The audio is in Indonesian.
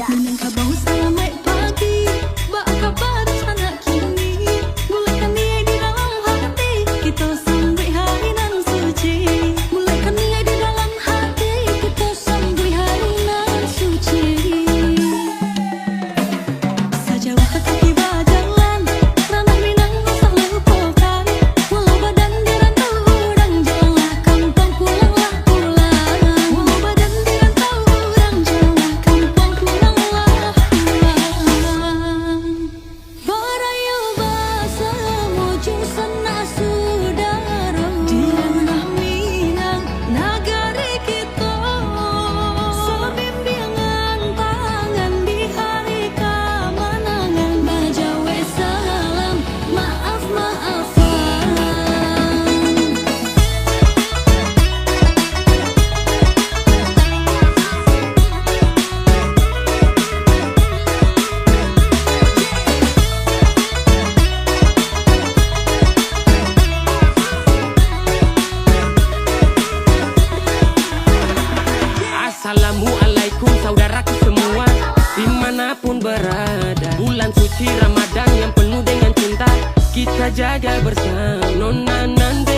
Minangkabau selamat pagi, apa kabar anak kini? Mulaikan niat di dalam hati, kita sambut hari nan suci. Mulaikan niat di dalam hati, kita sambut hari nan suci. Sejauh kaki berjalan, ranah Minang tak lupakan. Walau badan dirantau orang, janganlah kampung pulanglah pulang. Walau badan dirantau orang, janganlah kampung pulang. Assalamualaikum saudaraku semua, dimanapun berada. Bulan suci Ramadan yang penuh dengan cinta, kita jaga bersama. Nona nande